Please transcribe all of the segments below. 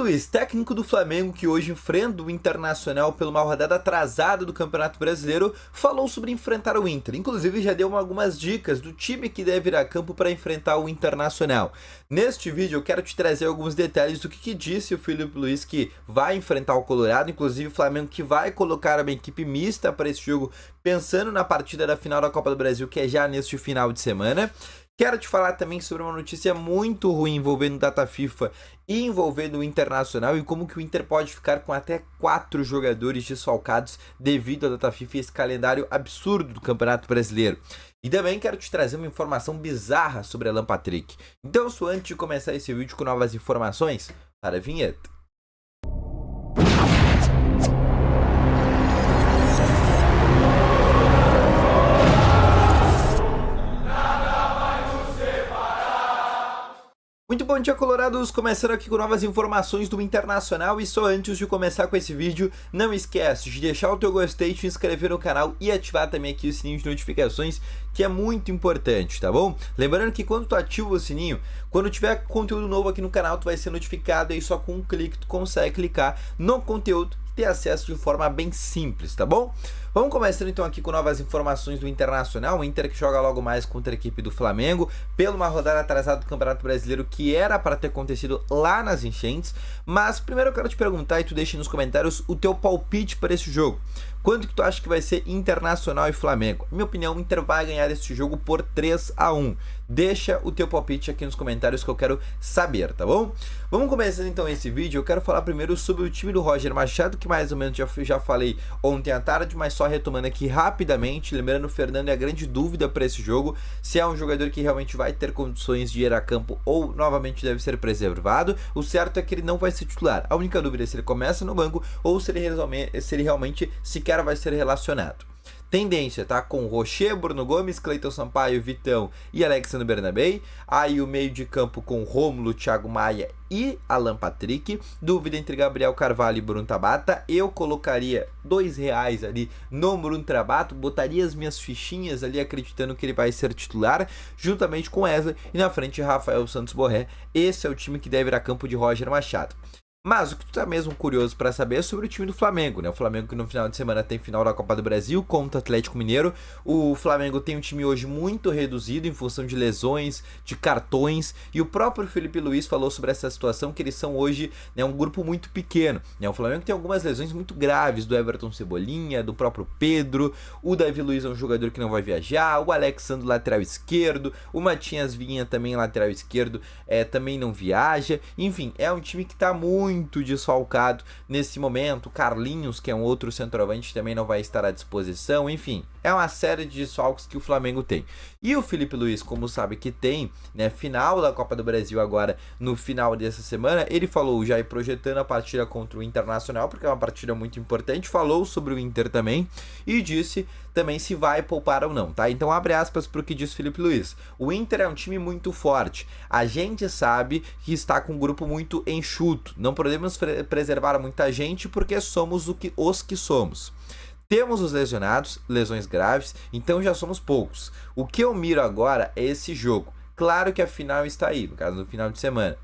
Luiz, técnico do Flamengo que hoje enfrenta o Internacional pela uma rodada atrasada do Campeonato Brasileiro, falou sobre enfrentar o Inter. Inclusive já deu algumas dicas do time que deve ir a campo para enfrentar o Internacional. Neste vídeo eu quero te trazer alguns detalhes do que disse o Felipe Luiz que vai enfrentar o Colorado, inclusive o Flamengo que vai colocar uma equipe mista para esse jogo, pensando na partida da final da Copa do Brasil, que é já neste final de semana. Quero te falar também sobre uma notícia muito ruim envolvendo o Data FIFA e envolvendo o Internacional e como que o Inter pode ficar com até 4 jogadores desfalcados devido ao Data FIFA e esse calendário absurdo do Campeonato Brasileiro. E também quero te trazer uma informação bizarra sobre Alan Patrick. Então, antes de começar esse vídeo com novas informações, para a vinheta. Muito bom dia, colorados! Começando aqui com novas informações do Internacional e só antes de começar com esse vídeo, não esquece de deixar o teu gostei, te inscrever no canal e ativar também aqui o sininho de notificações, que é muito importante, tá bom? Lembrando que quando tu ativa o sininho, quando tiver conteúdo novo aqui no canal, tu vai ser notificado e só com um clique tu consegue clicar no conteúdo e ter acesso de forma bem simples, tá bom? Vamos começando então aqui com novas informações do Internacional, o Inter que joga logo mais contra a equipe do Flamengo, pela uma rodada atrasada do Campeonato Brasileiro que era para ter acontecido lá nas enchentes, mas primeiro eu quero te perguntar e tu deixa nos comentários o teu palpite para esse jogo. Quanto que tu acha que vai ser Internacional e Flamengo? Minha opinião, o Inter vai ganhar esse jogo por 3-1. Deixa o teu palpite aqui nos comentários que eu quero saber, tá bom? Vamos começar então esse vídeo. Eu quero falar primeiro sobre o time do Roger Machado, que mais ou menos já falei ontem à tarde, mas só retomando aqui rapidamente, lembrando o Fernando é a grande dúvida para esse jogo, se é um jogador que realmente vai ter condições de ir a campo ou novamente deve ser preservado. O certo é que ele não vai ser titular. A única dúvida é se ele começa no banco ou se ele realmente sequer vai ser relacionado. Tendência, tá? Com Rocher, Bruno Gomes, Cleiton Sampaio, Vitão e Alexandre Bernabei. Aí o meio de campo com Rômulo, Thiago Maia e Alan Patrick. Dúvida entre Gabriel Carvalho e Bruno Tabata. Eu colocaria R$2 ali no Bruno Tabata. Botaria as minhas fichinhas ali acreditando que ele vai ser titular, juntamente com Wesley. E na frente, Rafael Santos Borré. Esse é o time que deve ir a campo de Roger Machado. Mas o que tu tá mesmo curioso para saber é sobre o time do Flamengo, né? O Flamengo que no final de semana tem final da Copa do Brasil contra o Atlético Mineiro. O Flamengo tem um time hoje muito reduzido em função de lesões, de cartões. E o próprio Felipe Luiz falou sobre essa situação, que eles são hoje, né, um grupo muito pequeno, né? O Flamengo tem algumas lesões muito graves, do Everton Cebolinha, do próprio Pedro. O Davi Luiz é um jogador que não vai viajar. O Alexandre, lateral esquerdo. O Matias Vinha também, lateral esquerdo, também não viaja. Enfim, é um time que tá muito desfalcado nesse momento. Carlinhos, que é um outro centroavante, também não vai estar à disposição. Enfim, é uma série de desfalques que o Flamengo tem. E o Felipe Luiz, como sabe que tem, né, final da Copa do Brasil agora no final dessa semana, ele falou já projetando a partida contra o Internacional, porque é uma partida muito importante, falou sobre o Inter também e disse também se vai poupar ou não, tá? Então abre aspas para o que diz Felipe Luiz. O Inter é um time muito forte. A gente sabe que está com um grupo muito enxuto. Não podemos preservar muita gente porque somos os que somos. Temos os lesionados, lesões graves, então já somos poucos. O que eu miro agora é esse jogo. Claro que a final está aí, no caso no final de semana.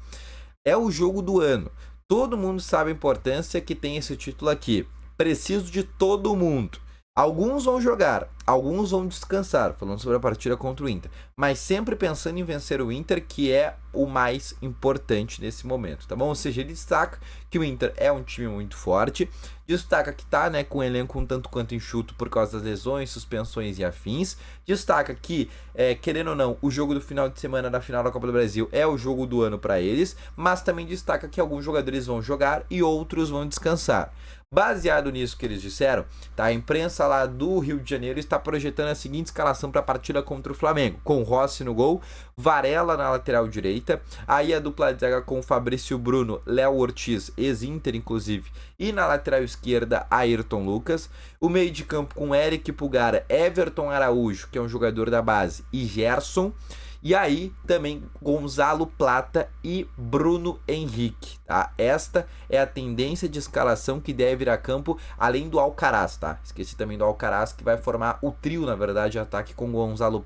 É o jogo do ano. Todo mundo sabe a importância que tem esse título aqui. Preciso de todo mundo. Alguns vão jogar, alguns vão descansar, falando sobre a partida contra o Inter, mas sempre pensando em vencer o Inter, que é o mais importante nesse momento, tá bom? Ou seja, ele destaca que o Inter é um time muito forte, destaca que tá, né, com o elenco um tanto quanto enxuto por causa das lesões, suspensões e afins, destaca que, querendo ou não, o jogo do final de semana da final da Copa do Brasil é o jogo do ano para eles, mas também destaca que alguns jogadores vão jogar e outros vão descansar. Baseado nisso que eles disseram, tá? A imprensa lá do Rio de Janeiro está projetando a seguinte escalação para a partida contra o Flamengo, com Rossi no gol, Varela na lateral direita, aí a dupla de zaga com Fabrício Bruno, Léo Ortiz, ex-Inter inclusive, e na lateral esquerda Ayrton Lucas, o meio de campo com Eric Pulgar, Everton Araújo, que é um jogador da base, e Gerson. E aí também Gonzalo Plata e Bruno Henrique, tá? Esta é a tendência de escalação que deve ir a campo, além do Alcaraz, tá? Esqueci também do Alcaraz, que vai formar o trio, na verdade, de ataque com Gonzalo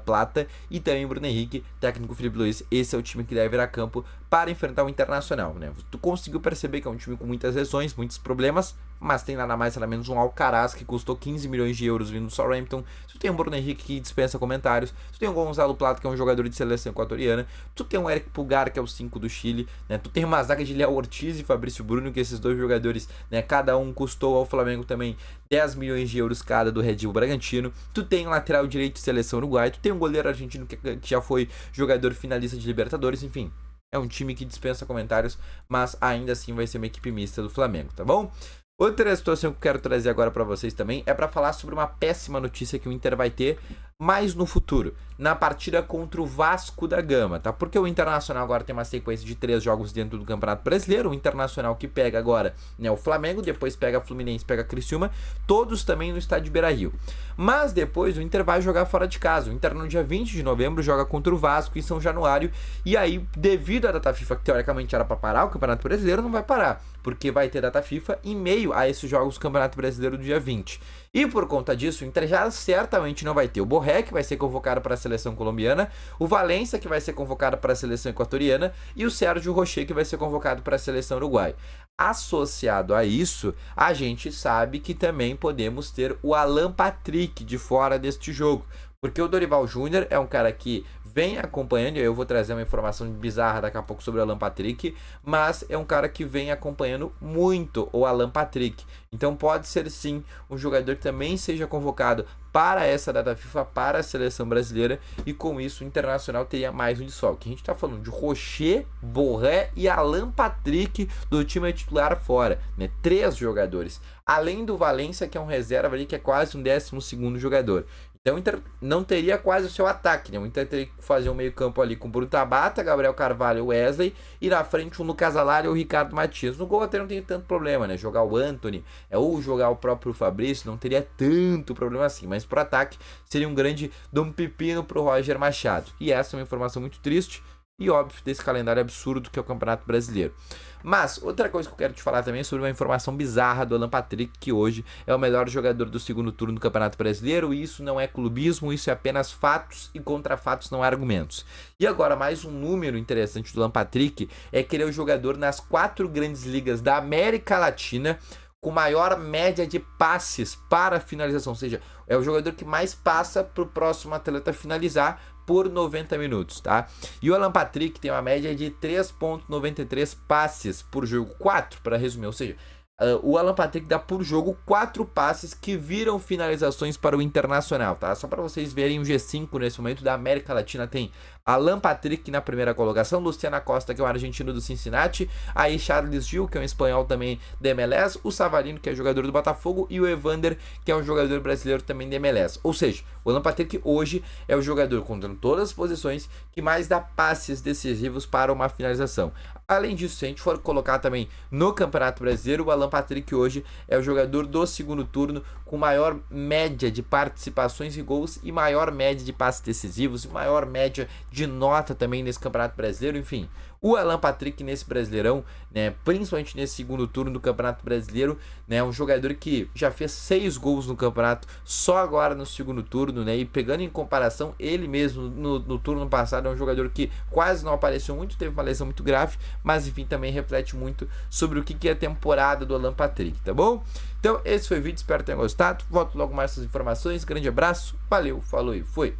Plata e também Bruno Henrique, técnico Felipe Luiz. Esse é o time que deve ir a campo para enfrentar o Internacional, né? Tu conseguiu perceber que é um time com muitas lesões, muitos problemas, mas tem nada mais nada menos um Alcaraz que custou 15 milhões de euros vindo do Southampton. Tu tem o Bruno Henrique que dispensa comentários, tu tem o Gonzalo Plata que é um jogador de seleção equatoriana, tu tem o Eric Pulgar que é o 5 do Chile, né? Tu tem uma zaga de Léo Ortiz e Fabrício Bruno, que esses dois jogadores, né, cada um custou ao Flamengo também 10 milhões de euros cada do Red Bull Bragantino. Tu tem o lateral direito de seleção uruguai, tu tem um goleiro argentino que já foi jogador finalista de Libertadores, enfim. É um time que dispensa comentários, mas ainda assim vai ser uma equipe mista do Flamengo, tá bom? Outra situação que eu quero trazer agora para vocês também é para falar sobre uma péssima notícia que o Inter vai ter mais no futuro, na partida contra o Vasco da Gama, tá? Porque o Internacional agora tem uma sequência de 3 jogos dentro do Campeonato Brasileiro, o Internacional que pega agora, né, o Flamengo, depois pega Fluminense, pega Criciúma, todos também no estádio Beira-Rio. Mas depois o Inter vai jogar fora de casa, o Inter no dia 20 de novembro joga contra o Vasco em São Januário, e aí devido à data FIFA que teoricamente era para parar o Campeonato Brasileiro, não vai parar, porque vai ter data FIFA em meio a esses jogos do Campeonato Brasileiro do dia 20. E por conta disso, o Inter já certamente não vai ter o Borré, que vai ser convocado para a seleção colombiana, o Valencia, que vai ser convocado para a seleção equatoriana, e o Sérgio Rocher, que vai ser convocado para a seleção uruguaia. Associado a isso, a gente sabe que também podemos ter o Alan Patrick de fora deste jogo, porque o Dorival Júnior é um cara que vem acompanhando, e eu vou trazer uma informação bizarra daqui a pouco sobre o Alan Patrick, mas é um cara que vem acompanhando muito o Alan Patrick. Então pode ser sim um jogador que também seja convocado para essa data FIFA, para a seleção brasileira, e com isso o Internacional teria mais um desfalque. A gente está falando de Rocher, Borré e Alan Patrick do time titular fora, né? 3 jogadores. Além do Valencia, que é um reserva ali, que é quase um 12º jogador. Então o Inter não teria quase o seu ataque, né? O Inter teria que fazer um meio campo ali com Bruno Tabata, Gabriel Carvalho, Wesley, e na frente o Lucas Alari ou o Ricardo Matias. No gol até não tem tanto problema, né? Jogar o Antony, ou jogar o próprio Fabrício, não teria tanto problema assim. Mas pro ataque seria um grande dom pepino pro Roger Machado. E essa é uma informação muito triste e óbvio desse calendário absurdo que é o Campeonato Brasileiro. Mas outra coisa que eu quero te falar também é sobre uma informação bizarra do Alan Patrick, que hoje é o melhor jogador do segundo turno do Campeonato Brasileiro, e isso não é clubismo, isso é apenas fatos, e contra fatos não há argumentos. E agora mais um número interessante do Alan Patrick é que ele é o jogador nas 4 grandes ligas da América Latina com maior média de passes para finalização, ou seja, é o jogador que mais passa para o próximo atleta finalizar por 90 minutos, tá? E o Alan Patrick tem uma média de 3,93 passes por jogo, 4 para resumir, ou seja, o Alan Patrick dá por jogo 4 passes que viram finalizações para o Internacional, tá? Só para vocês verem, o G5 nesse momento da América Latina tem Alan Patrick na primeira colocação, Luciano Acosta, que é um argentino do Cincinnati, aí Charles Gil, que é um espanhol também da MLS, o Savarino, que é jogador do Botafogo, e o Evander, que é um jogador brasileiro também da MLS. Ou seja, o Alan Patrick hoje é o jogador, contando todas as posições, que mais dá passes decisivos para uma finalização. Além disso, se a gente for colocar também no Campeonato Brasileiro, o Alan Patrick hoje é o jogador do segundo turno com maior média de participações e gols, e maior média de passes decisivos, e maior média de nota também nesse Campeonato Brasileiro. Enfim, o Alan Patrick nesse Brasileirão, né, principalmente nesse segundo turno do Campeonato Brasileiro, né, é um jogador que já fez 6 gols no campeonato só agora no segundo turno, né, e pegando em comparação, ele mesmo no turno passado é um jogador que quase não apareceu muito, teve uma lesão muito grave, mas enfim, também reflete muito sobre o que é a temporada do Alan Patrick, tá bom? Então esse foi o vídeo, espero que tenham gostado, volto logo mais com essas informações, grande abraço, valeu, falou e fui!